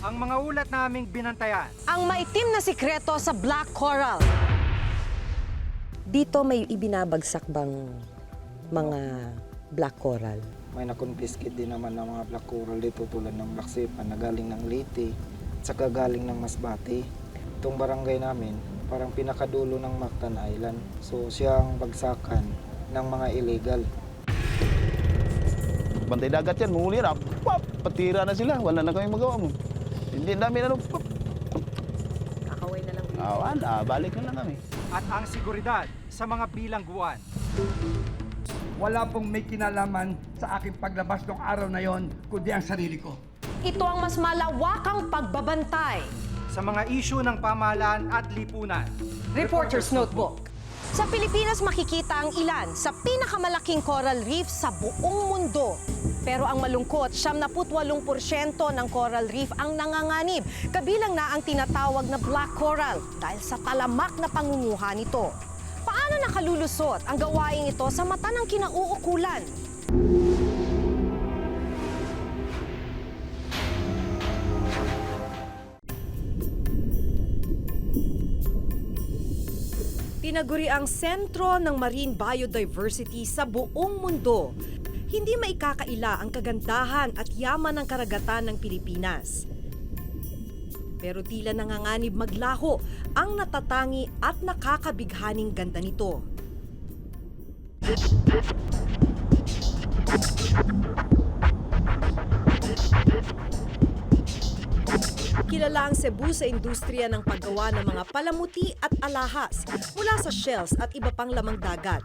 ang mga ulat naming binantayan. Ang maitim na sikreto sa Black Coral. Dito may ibinabagsak bang mga black coral? May nakonfiskate din naman ng mga black coral dito tulad ng Black Sepan na galing ng Leyte at saka galing ng Masbate. Itong barangay namin, parang pinakadulo ng Mactan Island. So siya ang bagsakan ng mga illegal. Bantay dagat yan, muli na, pop, patira na sila, wala na kami magawa mo. Hindi namin ano, pop. Kakaway na lang. Wala, balik na lang kami. At ang seguridad sa mga bilangguan. Wala pong may kinalaman sa aking paglabas ng araw na yon, kundi ang sarili ko. Ito ang mas malawakang pagbabantay. Sa mga isyu ng pamahalaan at lipunan. Reporter's Notebook. Sa Pilipinas makikita ang ilan sa pinakamalaking coral reef sa buong mundo. Pero ang malungkot, 78% ng coral reef ang nanganganib. Kabilang na ang tinatawag na black coral dahil sa talamak na pangunguha nito. Paano nakalulusot ang gawaing ito sa mata ng kinauukulan? Tinaguri ang sentro ng marine biodiversity sa buong mundo. Hindi maikakaila ang kagandahan at yaman ng karagatan ng Pilipinas. Pero tila nanganganib maglaho ang natatangi at nakakabighaning ganda nito. Kilala ang Cebu sa industriya ng paggawa ng mga palamuti at alahas mula sa shells at iba pang lamang dagat.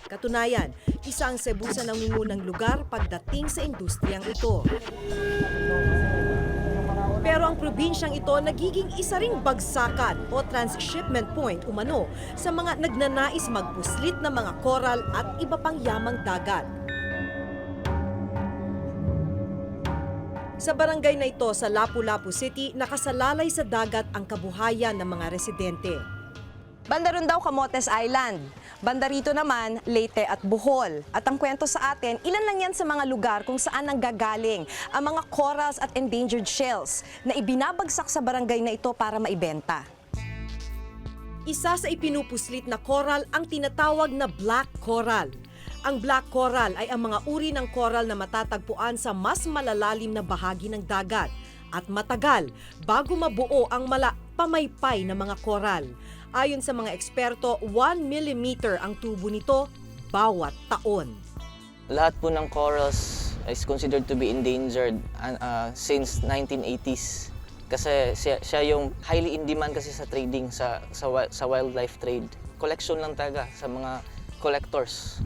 Katunayan, isa ang Cebu sa nangungunang lugar pagdating sa industriyang ito. Pero ang probinsyang ito nagiging isa ring bagsakan o transshipment point umano sa mga nagnanais magpuslit ng mga coral at iba pang yamang dagat. Sa barangay na ito sa Lapu-Lapu City, nakasalalay sa dagat ang kabuhayan ng mga residente. Banda ron daw Camotes Island. Banda rito naman, Leyte at Bohol. At ang kwento sa atin, ilan lang yan sa mga lugar kung saan nanggagaling ang mga corals at endangered shells na ibinabagsak sa barangay na ito para maibenta. Isa sa ipinupuslit na coral ang tinatawag na black coral. Ang black coral ay ang mga uri ng coral na matatagpuan sa mas malalalim na bahagi ng dagat at matagal bago mabuo ang pamaypay na mga coral. Ayon sa mga eksperto, 1 mm ang tubo nito bawat taon. Lahat po ng corals is considered to be endangered since 1980s. Kasi siya yung highly in demand kasi sa trading, sa wildlife trade. Collection lang talaga sa mga collectors.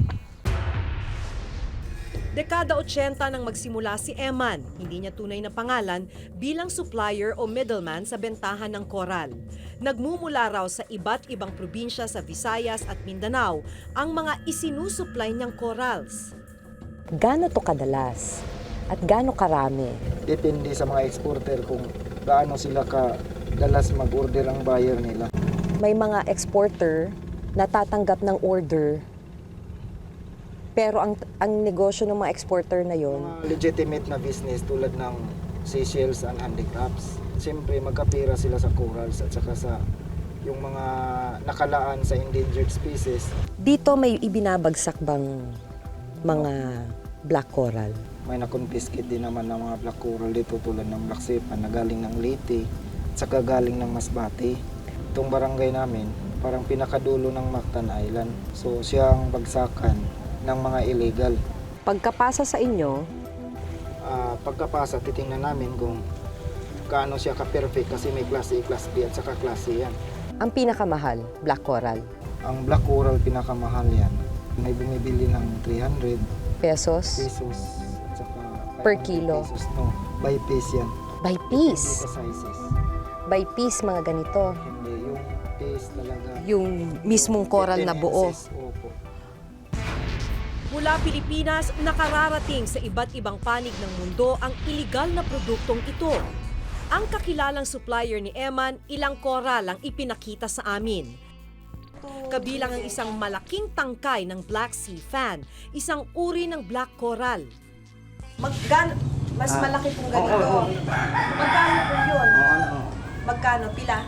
Dekada 80 nang magsimula si Eman, hindi niya tunay na pangalan, bilang supplier o middleman sa bentahan ng coral. Nagmumula raw sa iba't ibang probinsya sa Visayas at Mindanao ang mga isinusupply niyang corals. Gaano to kadalas? At gaano karami? Depende sa mga exporter kung gaano sila kadalas mag-order ang buyer nila. May mga exporter na tatanggap ng order, pero ang negosyo ng mga exporter na yon, Mga legitimate na business tulad ng seashells and handicrafts. Siyempre magkapira sila sa corals at saka sa yung mga nakalaan sa endangered species. dito may ibinabagsak bang mga black coral? May nakonfiskate din naman ng mga black coral dito tulad ng Black Sepan na galing ng Leyte at saka galing ng Masbate. Itong barangay namin, parang pinakadulo ng Mactan Island. So siya ang bagsakan ng mga illegal. Pagkapasa sa inyo, Pagkapasa, titingnan namin kung kaano siya ka-perfect kasi may klase A, class B at saka klase yan. ang pinakamahal, black coral, Ang black coral pinakamahal yan. May bumibili ng 300 pesos pesos at saka Per 500 kilo. pesos. No, by piece yan. by Hindi piece. sa sizes. By piece, mga ganito. Hindi, yung piece talaga. Yung mismong coral na 15 buo. ounces. Opo. Mula Pilipinas, nakararating sa iba't ibang panig ng mundo ang iligal na produktong ito. Ang kakilalang supplier ni Eman, ilang coral ang ipinakita sa amin. Kabilang ang isang malaking tangkay ng Black Sea Fan, isang uri ng black coral. Mas malaki pong ganito. Magkano po yun? Magkano? Pila?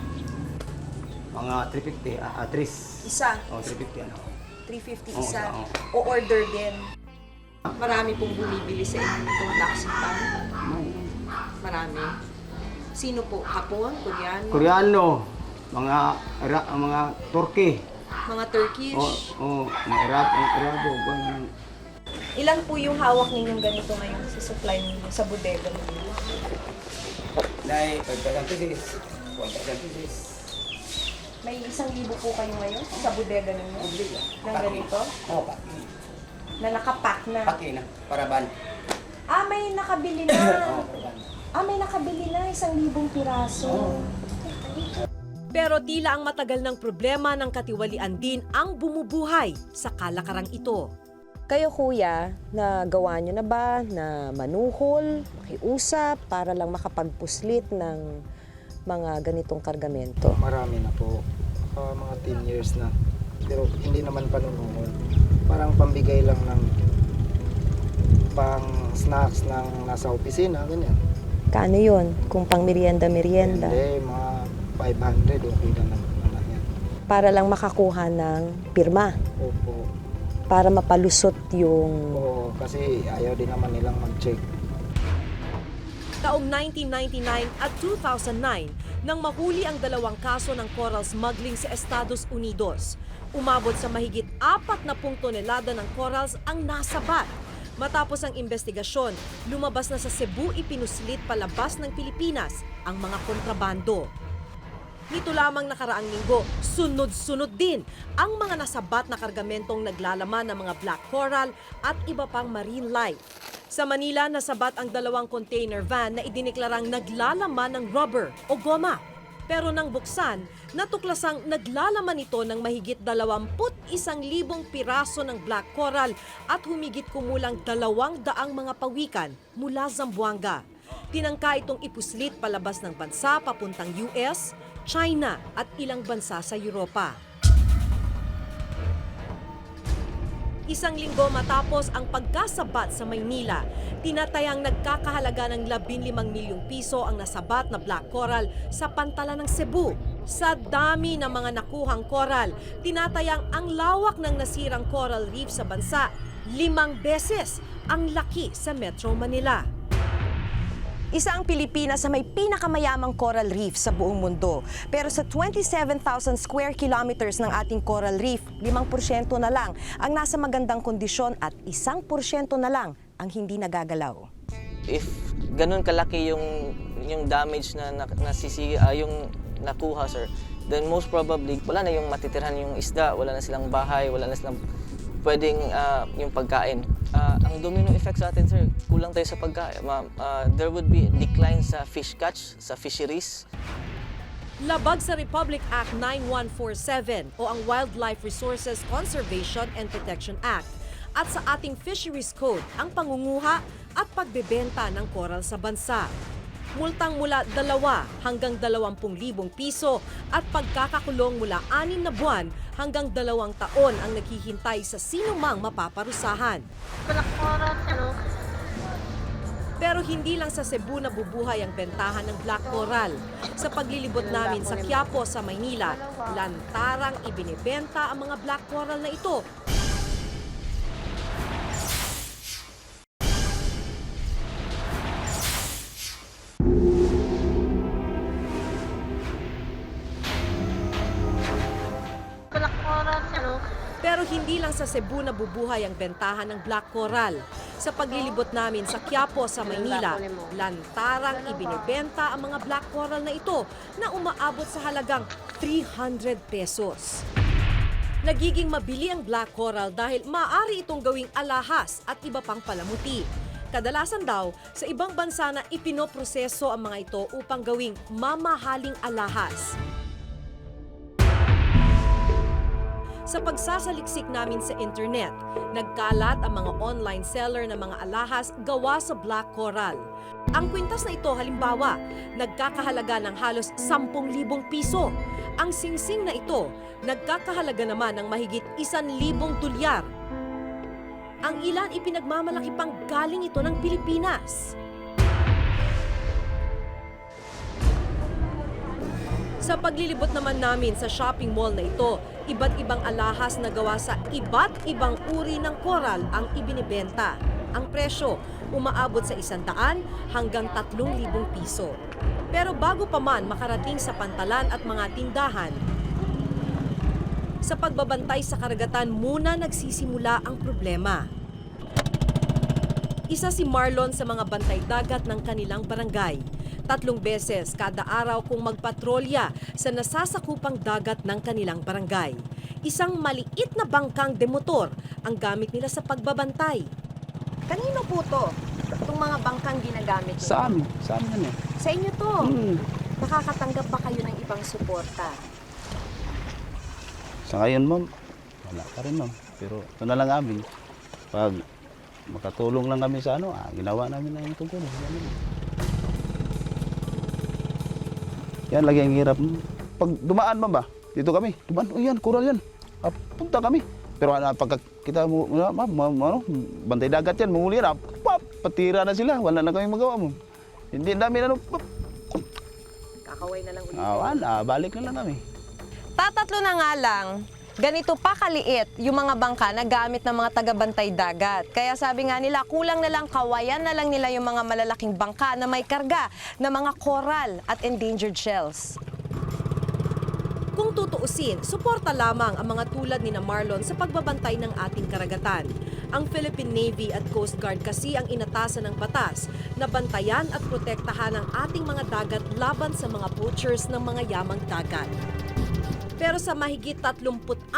Mga 350, atris. Isa. 350 ano. 350 Oo, isa. oo. O order din. Marami pong bumibili sa inyo itong laksipan. Marami. Sino po? Hapon? Koreano? Koreano, mga Turkey. Mga Turkish? Mga Arabo, ganun. Ilan po yung hawak ninyong ganito ngayon sa supply ninyo, sa bodega ninyo? Dahil 5,000 pieces, 1,000 pieces. May 1,000 po kayo ngayon sa bodega ninyo? Ng ganito? Oo, paki. Na nakapack na? Paki na, para ban. Ah, may nakabili na. para ban. Ah, may nakabili na 1,000 piraso. Pero tila ang matagal ng problema ng katiwalian din ang bumubuhay sa kalakarang ito. Kayo kuya, nagawa nyo na ba na manuhol, makiusap para lang makapagpuslit ng mga ganitong kargamento? Marami na po. Mga 10 years na. Pero hindi naman panunuhol. Parang pambigay lang ng pang snacks ng nasa opisina, ganyan. Kaano yun? Kung pang merienda-merienda? Hindi, mga 500, okay na naman yan. Para lang makakuha ng pirma? Opo. Para mapalusot yung... Oo, kasi ayaw din naman nilang mag-check. Taong 1999 at 2009 nang mahuli ang 2 kaso ng coral smuggling sa Estados Unidos. Umabot sa mahigit 40 tonelada ng corals ang nasabat. Matapos ang investigasyon, lumabas na sa Cebu ipinuslit palabas ng Pilipinas ang mga kontrabando. Nito lamang nakaraang linggo, sunod-sunod din ang mga nasabat na kargamentong naglalaman ng mga black coral at iba pang marine life. Sa Manila, nasabat ang 2 container van na idineklarang naglalaman ng rubber o goma. Pero nang buksan, natuklasang naglalaman ito ng mahigit 21,000 piraso ng black coral at humigit kumulang 200 mga pawikan mula Zamboanga. Tinangka itong ipuslit palabas ng bansa papuntang US, China at ilang bansa sa Europa. 1 linggo matapos ang pagkasabat sa Maynila, tinatayang nagkakahalaga ng 15 milyong piso ang nasabat na black coral sa pantalan ng Cebu. Sa dami ng mga nakuhang coral, tinatayang ang lawak ng nasirang coral reef sa bansa 5 beses ang laki sa Metro Manila. Isa ang Pilipinas sa may pinakamayamang coral reef sa buong mundo. Pero sa 27,000 square kilometers ng ating coral reef, 5% na lang ang nasa magandang kondisyon at 1% na lang ang hindi nagagalaw. If ganun kalaki yung damage na yung nakuha, sir, then most probably wala na yung matitirhan yung isda, wala na silang bahay, wala na silang pwedeng yung pagkain. Ang domino effect sa atin, sir, kulang tayo sa pagkain. There would be decline sa fish catch, sa fisheries. Labag sa Republic Act 9147 o ang Wildlife Resources Conservation and Protection Act at sa ating Fisheries Code ang pangunguha at pagbebenta ng coral sa bansa. Multang mula 2 hanggang 20,000 piso at pagkakakulong mula 6 na buwan hanggang 2 taon ang naghihintay sa sinumang mapaparusahan. Pero hindi lang sa Cebu nabubuhay ang bentahan ng black coral. Sa paglilibot namin sa Quiapo sa Maynila, lantarang ibinebenta ang mga black coral na ito. Pero hindi lang sa Cebu nabubuhay ang bentahan ng black coral. Sa paglilibot namin sa Quiapo sa Maynila, lantarang ibinebenta ang mga black coral na ito na umaabot sa halagang 300 pesos. Nagiging mabili ang black coral dahil maaari itong gawing alahas at iba pang palamuti. Kadalasan daw, sa ibang bansa na ipinoproseso ang mga ito upang gawing mamahaling alahas. Sa pagsasaliksik namin sa internet, nagkalat ang mga online seller ng mga alahas gawa sa black coral. Ang kwintas na ito halimbawa, nagkakahalaga ng halos 10,000 piso. Ang singsing na ito, nagkakahalaga naman ng mahigit 1,000 dolyar. Ang ilan ipinagmamalaki pang galing ito ng Pilipinas. Sa paglilibot naman namin sa shopping mall na ito, iba't ibang alahas na gawa sa iba't ibang uri ng koral ang ibinibenta. Ang presyo, umaabot sa 100 hanggang 3,000 piso. Pero bago pa man makarating sa pantalan at mga tindahan, sa pagbabantay sa karagatan muna nagsisimula ang problema. Isa si Marlon sa mga bantay dagat ng kanilang barangay. 3 beses kada araw kung magpatrolya sa nasasakupang dagat ng kanilang barangay. Isang maliit na bangkang demotor ang gamit nila sa pagbabantay. Kanino po to? Itong mga bangkang ginagamit niyo? Sa amin yan eh. Sa inyo to? Nakakatanggap ba kayo ng ibang suporta? Sa ngayon, ma'am, wala pa rin, ma'am. Pero ito na lang amin. Pag makatulong lang kami sa ginawa namin na yung tungkol. Yan, lagi ang hirap. Pag dumaan, ma'am ba? Dito kami. Dumaan, yan, kural yan. Punta kami. Pero pagka kita mo, ma'am, bantay dagat yan, manguli na, patira na sila. Wala na kami magawa mo. Hindi namin Kakaway na lang ulit. balik na lang kami. Tatatlo na nga lang, ganito pa kaliit yung mga bangka na gamit ng mga taga-bantay dagat. Kaya sabi nga nila, kulang na lang, kawayan na lang nila yung mga malalaking bangka na may karga na mga coral at endangered shells. Kung tutuusin, suporta lamang ang mga tulad ni na Marlon sa pagbabantay ng ating karagatan. Ang Philippine Navy at Coast Guard kasi ang inatasan ng batas na bantayan at protektahan ang ating mga dagat laban sa mga poachers ng mga yamang dagat. Pero sa mahigit 36,000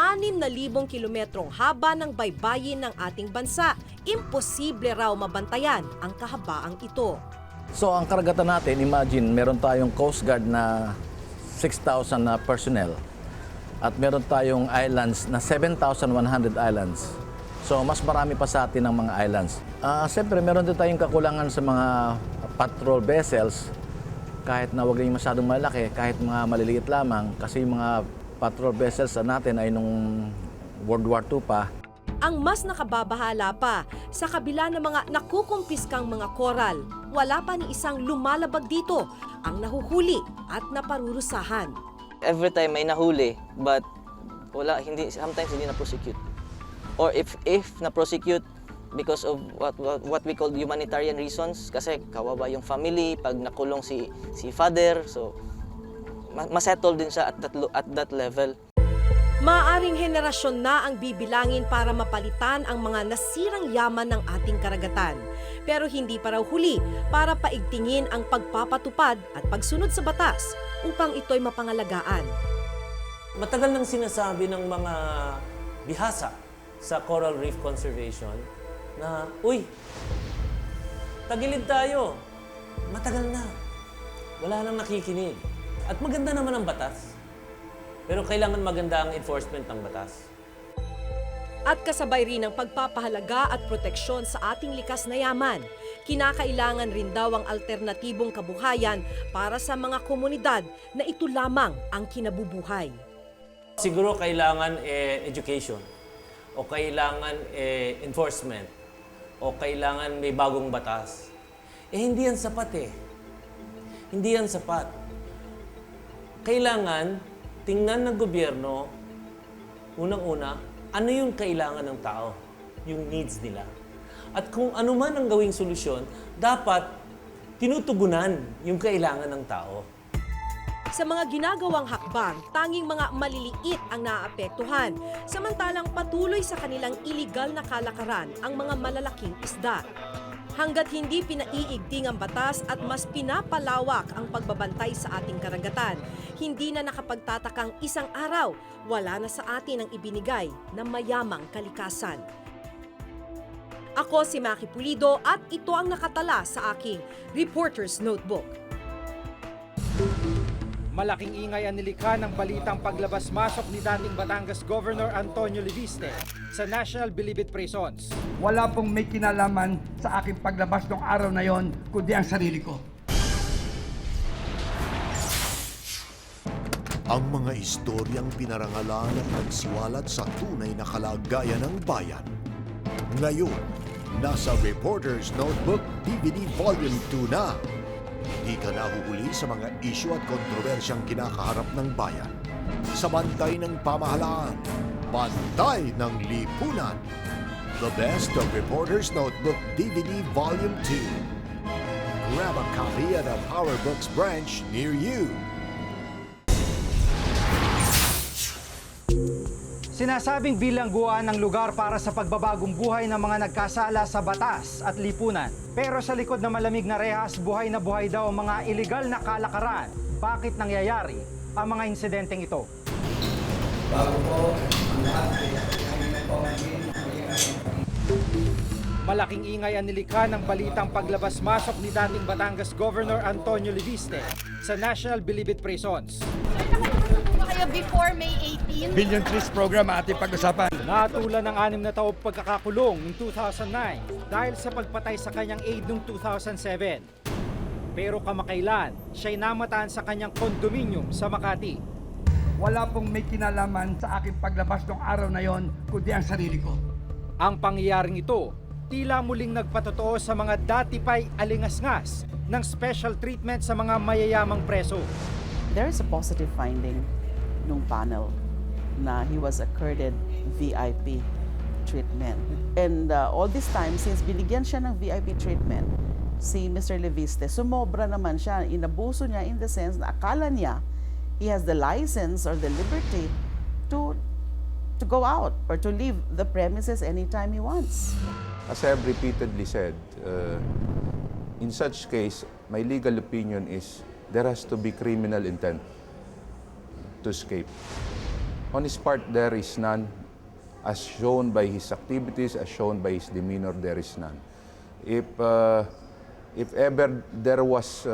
kilometrong haba ng baybayin ng ating bansa, imposible raw mabantayan ang kahabaang ito. So ang karagatan natin, imagine, meron tayong Coast Guard na 6,000 na personnel at meron tayong islands na 7,100 islands. So mas marami pa sa atin ang mga islands. Siyempre, meron din tayong kakulangan sa mga patrol vessels, kahit na huwag rin masyadong malaki, kahit mga maliliit lamang, kasi yung mga patrol vessels natin ay nung World War II pa. Ang mas nakababahala pa, sa kabila ng mga nakukumpiskang mga koral, wala pa ni isang lumalabag dito ang nahuhuli at naparurusahan. Every time may nahuli, but sometimes hindi na-prosecute. Or if na-prosecute, because of what we call humanitarian reasons, kasi kawawa yung family, pag nakulong si father, so masettle din siya at that level. Maaring henerasyon na ang bibilangin para mapalitan ang mga nasirang yaman ng ating karagatan. Pero hindi pa raw huli para paigtingin ang pagpapatupad at pagsunod sa batas upang ito'y mapangalagaan. Matagal nang sinasabi ng mga bihasa sa coral reef conservation na, uy, tagilid tayo. Matagal na. Wala nang nakikinig. At maganda naman ang batas. Pero kailangan maganda ang enforcement ng batas. At kasabay rin ang pagpapahalaga at proteksyon sa ating likas na yaman, kinakailangan rin daw ang alternatibong kabuhayan para sa mga komunidad na ito lamang ang kinabubuhay. Siguro kailangan education, o kailangan enforcement, o kailangan may bagong batas. Hindi yan sapat eh. Hindi yan sapat. Kailangan tingnan ng gobyerno, unang-una, ano yung kailangan ng tao, yung needs nila. At kung ano man ang gawing solusyon, dapat tinutugunan yung kailangan ng tao. Sa mga ginagawang hakbang, tanging mga maliliit ang naaapektuhan, samantalang patuloy sa kanilang iligal na kalakaran ang mga malalaking isda. Hanggat hindi pinaiigting ang batas at mas pinapalawak ang pagbabantay sa ating karagatan, hindi na nakapagtatakang isang araw, wala na sa atin ang ibinigay na mayamang kalikasan. Ako si Maki Pulido at ito ang nakatala sa aking Reporter's Notebook. Malaking ingay ang nilikha ng balitang paglabas-masok ni dating Batangas Governor Antonio Leviste sa National Bilibid Prisons. Wala pong may kinalaman sa aking paglabas ng araw na yon, kundi ang sarili ko. Ang mga istoryang pinarangalan at nagsiwalat sa tunay na kalagayan ng bayan. Ngayon, nasa Reporter's Notebook DVD Volume 2 na. Di ka nahuhuli sa mga isyu at kontrobersyang kinakaharap ng bayan. Sa bantay ng pamahalaan, bantay ng lipunan. The Best of Reporter's Notebook DVD Volume 2. Grab a copy at a Power Books branch near you. Sinasabing bilangguan ng lugar para sa pagbabagong buhay ng mga nagkasala sa batas at lipunan. Pero sa likod ng malamig na rehas, buhay na buhay daw ang mga iligal na kalakaran. Bakit nangyayari ang mga insidenteng ito? Malaking ingay ang nilikha ng balitang paglabas-masok ni dating Batangas Governor Antonio Leviste sa National Bilibid Prisons. Kayo before May 18? Billion Trees Program ang ating pag-usapan. Natulan ng 6 na taong pagkakakulong noong 2009 dahil sa pagpatay sa kanyang aide noong 2007. Pero kamakailan, siya'y namataan sa kanyang kondominium sa Makati. Wala pong may kinalaman sa aking paglabas ng araw na yon, kundi ang sarili ko. Ang pangyayaring ito, tila muling nagpatotoo sa mga dati pa'y alingasngas ng special treatment sa mga mayayamang preso. There is a positive finding nung panel na he was accorded VIP treatment. And all this time, since binigyan siya ng VIP treatment, si Mr. Leviste, sumobra naman siya. Inabuso niya in the sense na akala niya he has the license or the liberty to go out or to leave the premises anytime he wants. As I have repeatedly said, in such case, my legal opinion is there has to be criminal intent to escape. On his part, there is none. As shown by his activities, as shown by his demeanor, there is none. If ever there was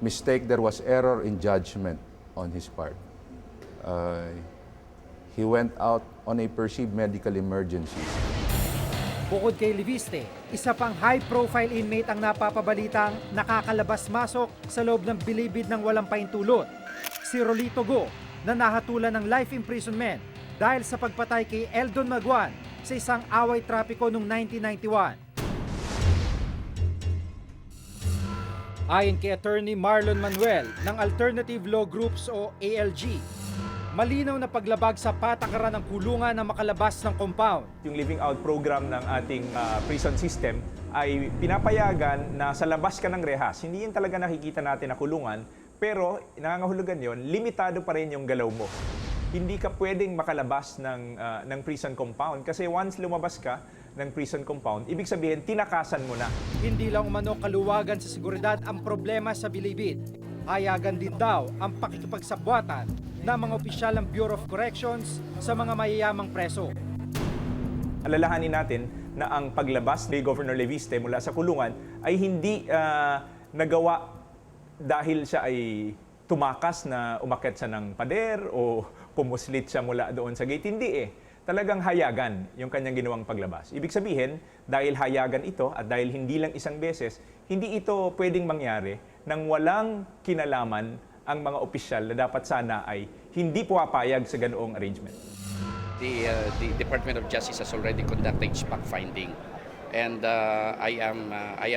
mistake, there was error in judgment on his part. He went out on a perceived medical emergency. Bukod kay Leviste, isa pang high-profile inmate ang napapabalitang nakakalabas-masok sa loob ng bilibid ng walang paintulot. Si Rolito Go, na nahatulan ng life imprisonment dahil sa pagpatay kay Eldon Maguan sa isang away trapiko noong 1991. Ayon kay Attorney Marlon Manuel ng Alternative Law Groups o ALG, malinaw na paglabag sa patakaran ng kulungan na makalabas ng compound. Yung living out program ng ating prison system ay pinapayagan na sa labas ka ng rehas. Hindi yun talaga nakikita natin na kulungan, pero nangangahulugan yon, limitado pa rin yung galaw mo. Hindi ka pwedeng makalabas ng prison compound kasi once lumabas ka ng prison compound, ibig sabihin tinakasan mo na. Hindi lang umano kaluwagan sa seguridad ang problema sa bilibid. Hayagan din daw ang pakikipagsabwatan ng mga opisyal ng Bureau of Corrections sa mga mayayamang preso. Alalahanin natin na ang paglabas ni Governor Leviste mula sa kulungan ay hindi nagawa dahil siya ay tumakas na umakyat siya ng pader o pumuslit siya mula doon sa gate. Hindi Talagang hayagan yung kanyang ginawang paglabas. Ibig sabihin, dahil hayagan ito at dahil hindi lang isang beses, hindi ito pwedeng mangyari nang walang kinalaman ang mga opisyal na dapat sana ay hindi puwapayag sa ganoong arrangement. The Department of Justice has already conducted fact-finding, and I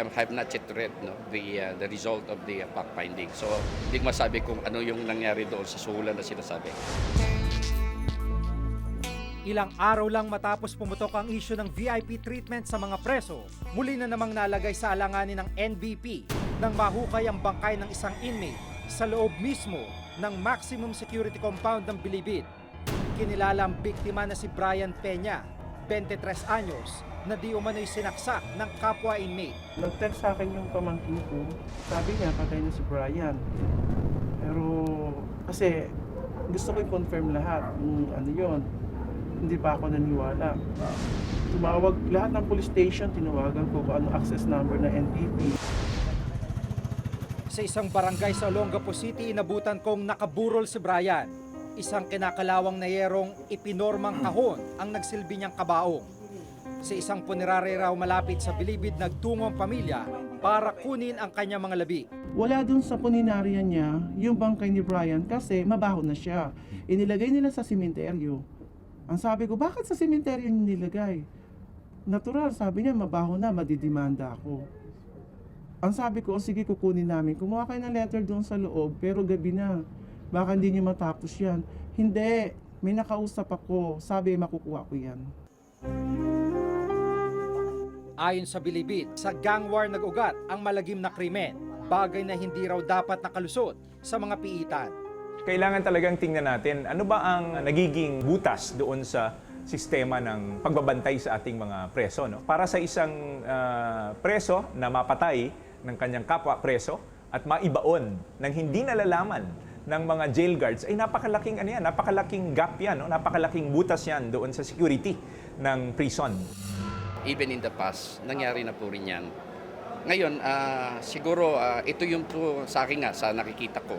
have not yet read the result of the fact-finding. So, hindi ko masabi kung ano yung nangyari doon sa suhulan na sinasabi. Ilang araw lang matapos pumutok ang issue ng VIP treatment sa mga preso, muli na namang nalagay sa alanganin ng NBP nang mahukay ang bangkay ng isang inmate sa loob mismo ng maximum security compound ng Bilibid. Kinilala ang biktima na si Brian Peña, 23 anyos, na di umano'y sinaksak ng kapwa inmate. Nag-text sa akin yung pamangkin ko, sabi niya patay na si Brian. Pero kasi gusto ko i-confirm lahat kung ano yun. Hindi pa ako naniwala. Tumawag lahat ng police station, tinawagan ko kung ano access number na NPP. Sa isang barangay sa Olongapo City, inabutan kong nakaburol si Brian. Isang kinakalawang na yerong ipinormang kahon ang nagsilbi niyang kabaong. Sa isang punerarya raw malapit sa Bilibid, nagtungo ang pamilya para kunin ang kanyang mga labi. Wala dun sa puninarya niya yung bangkay ni Brian kasi mabaho na siya. Inilagay nila sa sementeryo. Ang sabi ko, bakit sa sementeryo nilagay? Natural, sabi niya, mabaho na, madidimanda ako. Ang sabi ko, sige kukunin namin. Kumuha kayo ng letter doon sa loob, pero gabi na. Baka hindi nyo matapos yan. Hindi, may nakausap ako. Sabi, makukuha ko yan. Ayon sa Bilibid, sa gang war nag-ugat ang malagim na krimen, bagay na hindi raw dapat nakalusot sa mga piitan. Kailangan talagang tingnan natin ano ba ang nagiging butas doon sa sistema ng pagbabantay sa ating mga preso. No? Para sa isang preso na mapatay ng kanyang kapwa preso at maibaon ng hindi nalalaman ng mga jail guards ay napakalaking gap yan, no? Napakalaking butas yan doon sa security ng prison. Even in the past, nangyari na po rin yan. Ngayon, siguro ito yung po sa akin nga, sa nakikita ko,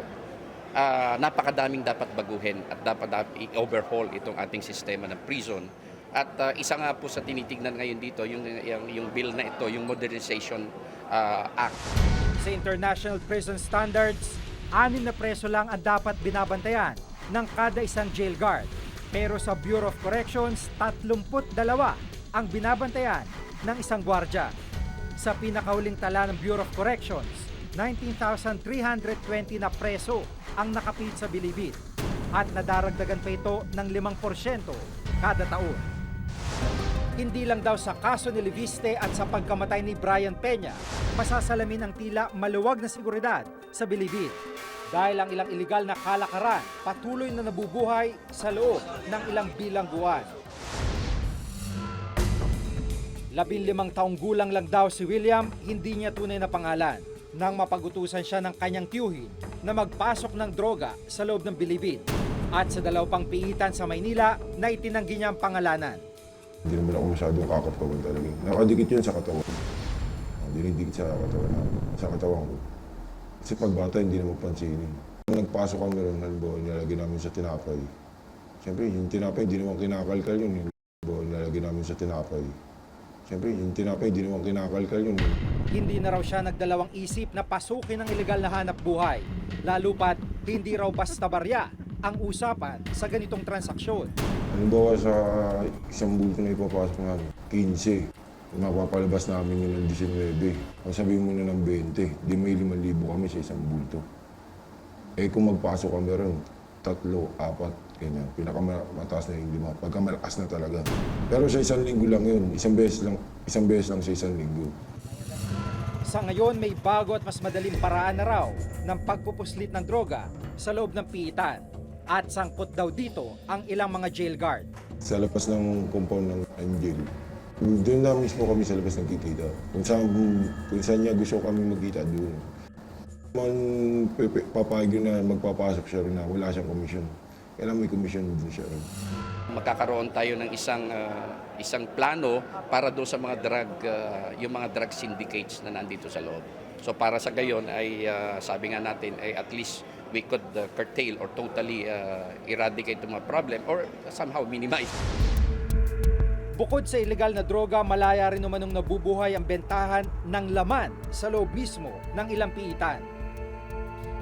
napakadaming dapat baguhin at dapat i-overhaul itong ating sistema ng prison. At isa nga po sa tinitignan ngayon dito, yung bill na ito, yung Modernization Act. Sa International Prison Standards, 6 na preso lang ang dapat binabantayan ng kada isang jail guard. Pero sa Bureau of Corrections, 32 ang binabantayan ng isang gwardya. Sa pinakahuling tala ng Bureau of Corrections, 19,320 na preso ang nakapit sa Bilibid at nadaragdagan pa ito ng 5% kada taon. Hindi lang daw sa kaso ni Leviste at sa pagkamatay ni Brian Peña, masasalamin ang tila maluwag na seguridad sa Bilibid. Dahil ang ilang iligal na kalakaran patuloy na nabubuhay sa loob ng ilang bilangguan. 15 taong gulang lang daw si William, hindi niya tunay na pangalan nang mapagutusan siya ng kanyang tiyuhin na magpasok ng droga sa loob ng Bilibid. At sa 2 pang piitan sa Maynila na itinanggi niya ang pangalanan. Hindi naman ako masyadong kakapkawan talaga. Nakadikit yun sa katawan. Dinidikit sa katawan ko. Kasi pag bata, hindi naman pansinin. Nung nagpasok kami ron, halimbawa, nilalagay namin sa tinapay. Siyempre, yung tinapay, hindi naman kinakalkal yun. Halimbawa, nilalagay namin sa tinapay. Siyempre, yung tinapay, hindi naman kinakalkal yun. Hindi na raw siya nagdalawang isip na pasukin ang ilegal na hanap buhay. Lalo pat, hindi raw basta barya ang usapan sa ganitong transaksyon. Halimbawa sa isang bulto na ipapasok namin, 15. Kung mapapalabas namin yun ng 19, kung sabihin mo na ng 20, di may 5,000 kami sa isang bulto. Eh kung magpasok kami ron, 3, 4, ganyan. Pinakamataas na yung 5, pagka malakas na talaga. Pero sa isang linggo lang yun, isang beses lang sa isang linggo. Sa ngayon, may bago at mas madaling paraan na raw ng pagpupuslit ng droga sa loob ng piitan. At sangkot daw dito ang ilang mga jail guard. Sa labas ng compound ng jail, doon na mismo kami sa labas nagkikita. Kung saan niya gusto kami magkita, doon. Papayag yun na magpapasok siya rin na wala siyang komisyon. Kailangan may komisyon din siya rin. Magkakaroon tayo ng isang plano para doon sa mga yung mga drug syndicates na nandito sa loob. So para sa gayon ay sabi nga natin ay at least we could curtail or totally eradicate the mga problem or somehow minimize. Bukod sa ilegal na droga, malaya rin namanong nabubuhay ang bentahan ng laman sa loob mismo ng ilang piitan.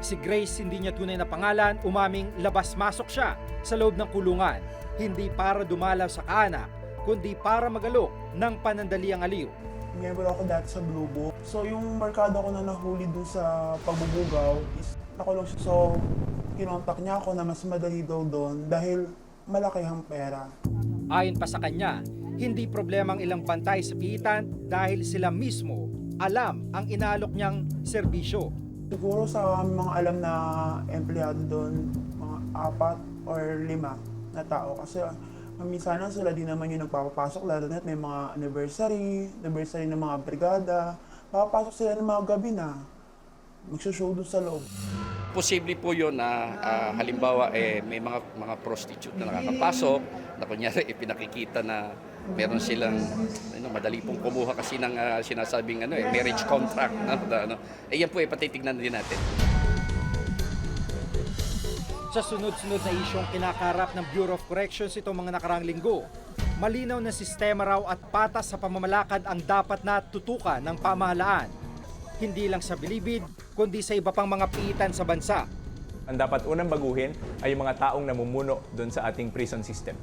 Si Grace, hindi niya tunay na pangalan, umaming labas-masok siya sa loob ng kulungan. Hindi para dumalaw sa kaanak, kundi para magalok ng panandaliang aliw. Miyembro ako dati sa Blue Book. So yung barkada ko na nahuli dun sa pagbubugaw is nakulong siya. So kinontak niya ako na mas madali daw doon dahil malaki ang pera. Ayon pa sa kanya, hindi problema ang ilang bantay sa piitan dahil sila mismo alam ang inaalok niyang serbisyo. Siguro sa mga alam na empleyado doon, mga 4 or 5 na tao. Kasi minsan sila din naman yung nagpapapasok, lalo na may mga anniversary ng mga brigada. Papapasok sila ng mga gabi na magsushow doon sa loob. Posible po yun na halimbawa may mga prostitute na nakakapasok, na kunyari ipinakikita na meron silang madali pong kumuha kasi ng sinasabing marriage contract. Yan po patitignan din natin. Sa sunod-sunod na isyong kinakarap ng Bureau of Corrections itong mga nakarang linggo, malinaw na sistema raw at patas sa pamamalakad ang dapat na tutukan ng pamahalaan. Hindi lang sa Bilibid, kundi sa iba pang mga piitan sa bansa. Ang dapat unang baguhin ay yung mga taong namumuno doon sa ating prison system.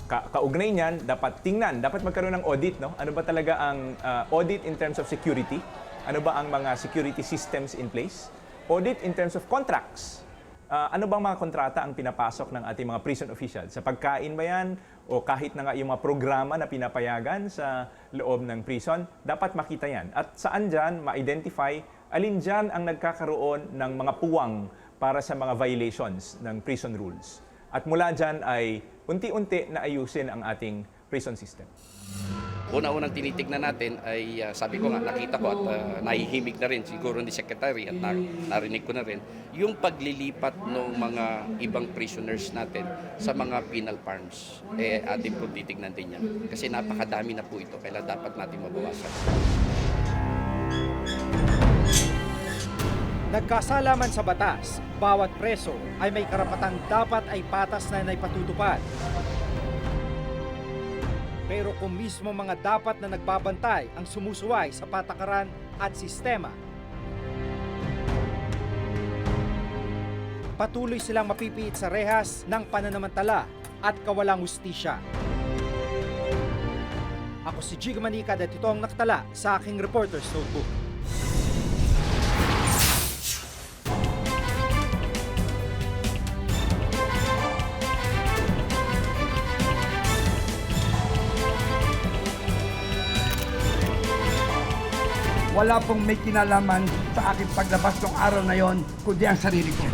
Kaugnay niyan, dapat tingnan, dapat magkaroon ng audit. No? Ano ba talaga ang audit in terms of security? Ano ba ang mga security systems in place? Audit in terms of contracts. Ano bang mga kontrata ang pinapasok ng ating mga prison officials? Sa pagkain ba yan? O kahit na nga yung mga programa na pinapayagan sa loob ng prison, dapat makita yan. At saan dyan ma-identify alin dyan ang nagkakaroon ng mga puwang para sa mga violations ng prison rules. At mula dyan ay unti-unti na ayusin ang ating prison system. Una-unang tinitignan natin ay sabi ko nga, nakita ko at nahihimig na rin siguro ni Secretary at narinig ko na rin yung paglilipat ng mga ibang prisoners natin sa mga penal farms. Atin po titignan din yan. Kasi napakadami na po ito, kaya dapat natin mabawasan. Nagkasalaman sa batas, bawat preso ay may karapatang dapat ay patas na naipatutupad. Pero kung mismo mga dapat na nagbabantay ang sumusuway sa patakaran at sistema, patuloy silang mapipiit sa rehas ng pananamantala at kawalang hustisya. Ako si Jig Manicad at ito ang nakatala sa aking Reporter's Notebook. Wala pong may kinalaman sa aking paglabas ng araw na yon, kundi ang sarili ko.